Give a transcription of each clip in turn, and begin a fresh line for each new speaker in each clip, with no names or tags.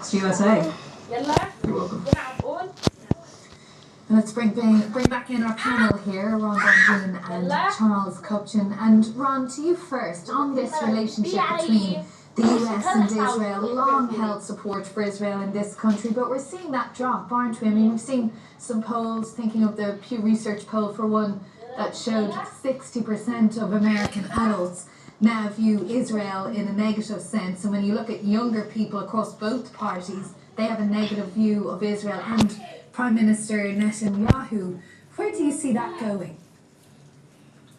Context USA.
You're welcome.
Let's bring back in our panel here, Ron Van and Charles Kupchan. And Ron, to you first, on this relationship between the US and Israel, long held support for Israel in this country, but we're seeing that drop, aren't we? I mean, we've seen some polls, thinking of the Pew Research poll for one, that showed 60% of American adults now view Israel in a negative sense. And when you look at younger people across both parties, they have a negative view of Israel and Prime Minister Netanyahu. Where do you see that going?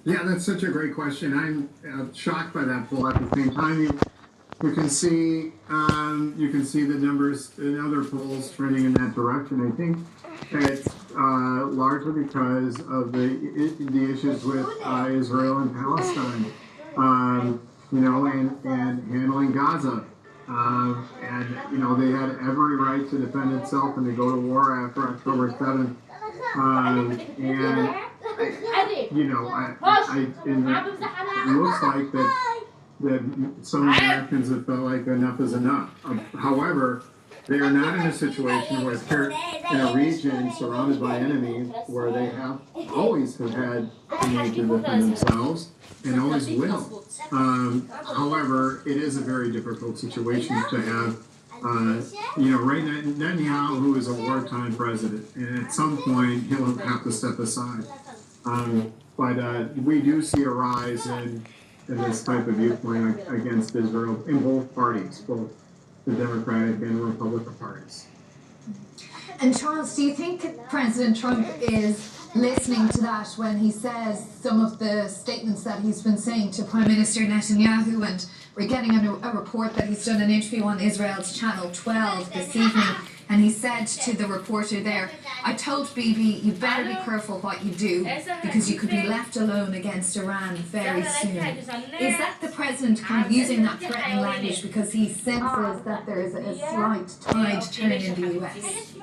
Yeah, that's such a great question. I'm shocked by that poll. At the same time, you can see the numbers in other polls trending in that direction. I think it's largely because of the issues with Israel and Palestine, and handling Gaza. They had every right to defend itself and to go to war after October 7th. It looks like that some Americans have felt like enough is enough. However, they are not in a situation where they're in a region surrounded by enemies where they always have had the need to defend themselves and always will. However, it is a very difficult situation to have. Right now, Netanyahu is a wartime president, and at some point he'll have to step aside. But we do see a rise in this type of viewpoint against Israel in both parties, both the Democratic and Republican parties.
And Charles, do you think President Trump is listening to that when he says some of the statements that he's been saying to Prime Minister Netanyahu? And we're getting a report that he's done an interview on Israel's Channel 12 this evening, and he said to the reporter there, "I told Bibi, you better be careful what you do because you could be left alone against Iran very soon." Is that the president kind of using that threatening language because he senses that there is a slight tide turning in the US?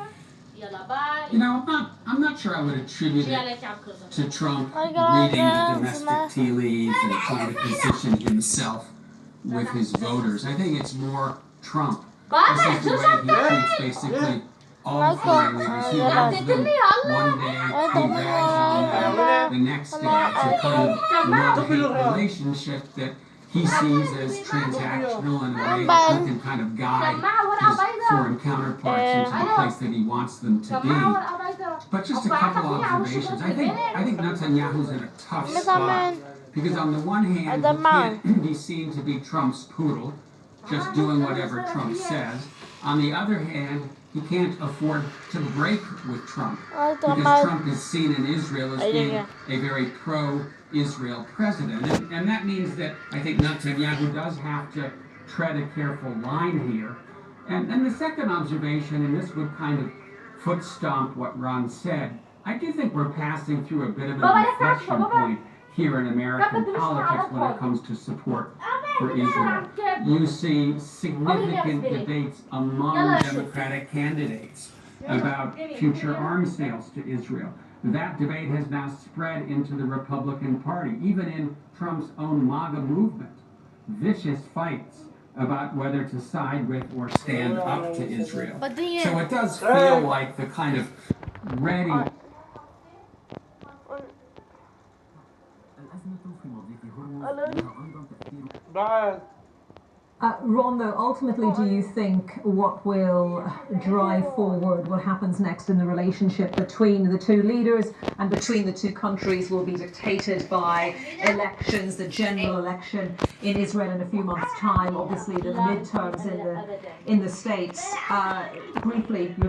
I'm not sure I would attribute it to Trump reading the domestic tea leaves and trying to position himself with his voters. I think it's more Trump. This is the way he treats basically all foreign leaders. He loves them one day, he rags on them the next day. It's a kind of love-hate relationship that he sees as transactional in a way that he can kind of guide his foreign counterparts into the place that he wants them to be. But just a couple observations. I think Netanyahu's in a tough spot because on the one hand, he can't be seen to be Trump's poodle, just doing whatever Trump says. On the other hand, he can't afford to break with Trump because Trump is seen in Israel as being a very pro-Israel president. And that means that I think Netanyahu does have to tread a careful line here. And the second observation, and this would kind of foot stomp what Ron said, I do think we're passing through a bit of an inflection point here in American politics when it comes to support for Israel. You see significant debates among Democratic candidates about future arms sales to Israel. That debate has now spread into the Republican Party, even in Trump's own MAGA movement. Vicious fights about whether to side with or stand up to Israel. So it does feel like the kind of ready...
Ron, though, ultimately, do you think what will drive forward what happens next in the relationship between the two leaders and between the two countries will be dictated by elections, the general election in Israel in a few months' time, obviously the midterms in the States? Briefly, your thoughts?